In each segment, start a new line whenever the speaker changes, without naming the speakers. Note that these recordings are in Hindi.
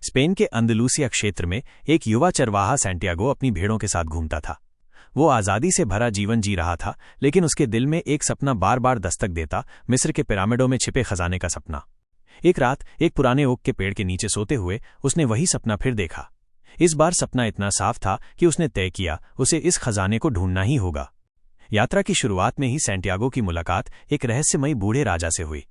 स्पेन के अंदलूसिया क्षेत्र में एक युवा चरवाहा सैंटियागो अपनी भेड़ों के साथ घूमता था। वो आज़ादी से भरा जीवन जी रहा था, लेकिन उसके दिल में एक सपना बार बार दस्तक देता, मिस्र के पिरामिडों में छिपे खजाने का सपना। एक रात एक पुराने ओक के पेड़ के नीचे सोते हुए उसने वही सपना फिर देखा। इस बार सपना इतना साफ था कि उसने तय किया उसे इस खजाने को ढूंढना ही होगा। यात्रा की शुरुआत में ही सैंटियागो की मुलाकात एक रहस्यमयी बूढ़े राजा से हुई।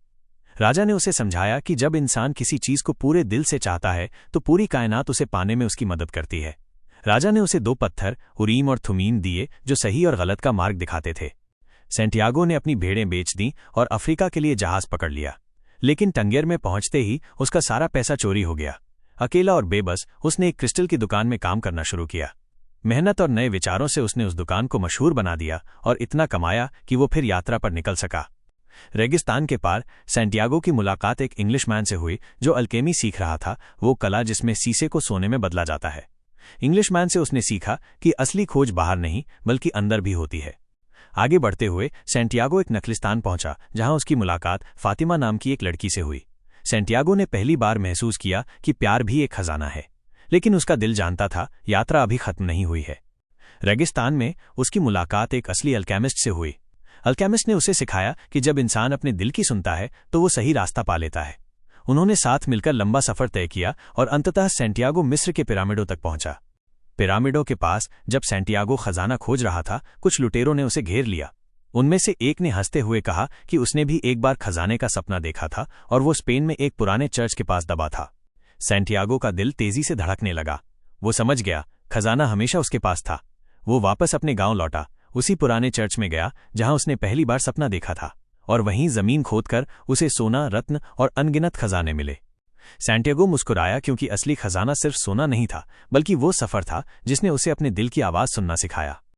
राजा ने उसे समझाया कि जब इंसान किसी चीज को पूरे दिल से चाहता है तो पूरी कायनात उसे पाने में उसकी मदद करती है। राजा ने उसे 2 पत्थर, उरीम और थुमीन दिए, जो सही और गलत का मार्ग दिखाते थे। सैंटियागो ने अपनी भेड़ें बेच दी और अफ्रीका के लिए जहाज पकड़ लिया, लेकिन टंगियर में पहुंचते ही उसका सारा पैसा चोरी हो गया। अकेला और बेबस उसने एक क्रिस्टल की दुकान में काम करना शुरू किया। मेहनत और नए विचारों से उसने उस दुकान को मशहूर बना दिया और इतना कमाया कि वो फिर यात्रा पर निकल सका। रेगिस्तान के पार सैंटियागो की मुलाकात एक इंग्लिशमैन से हुई जो अल्केमी सीख रहा था, वो कला जिसमें शीशे को सोने में बदला जाता है। इंग्लिशमैन से उसने सीखा कि असली खोज बाहर नहीं बल्कि अंदर भी होती है। आगे बढ़ते हुए सैंटियागो एक नखलिस्तान पहुंचा, जहां उसकी मुलाकात फातिमा नाम की एक लड़की से हुई। सैंटियागो ने पहली बार महसूस किया कि प्यार भी एक खजाना है, लेकिन उसका दिल जानता था यात्रा अभी खत्म नहीं हुई है। रेगिस्तान में उसकी मुलाकात एक असली अल्केमिस्ट से हुई। अल्केमिस्ट ने उसे सिखाया कि जब इंसान अपने दिल की सुनता है तो वो सही रास्ता पा लेता है। उन्होंने साथ मिलकर लंबा सफर तय किया और अंततः सैंटियागो मिस्र के पिरामिडों तक पहुंचा। पिरामिडों के पास जब सैंटियागो खजाना खोज रहा था, कुछ लुटेरों ने उसे घेर लिया। उनमें से एक ने हंसते हुए कहा कि उसने भी एक बार खजाने का सपना देखा था और वो स्पेन में एक पुराने चर्च के पास दबा था। सैंटियागो का दिल तेजी से धड़कने लगा। वो समझ गया खजाना हमेशा उसके पास था। वो वापस अपने गांव लौटा, उसी पुराने चर्च में गया जहां उसने पहली बार सपना देखा था, और वहीं जमीन खोदकर उसे सोना, रत्न और अनगिनत खजाने मिले। सैंटियागो मुस्कुराया, क्योंकि असली खजाना सिर्फ सोना नहीं था, बल्कि वो सफर था जिसने उसे अपने दिल की आवाज सुनना सिखाया।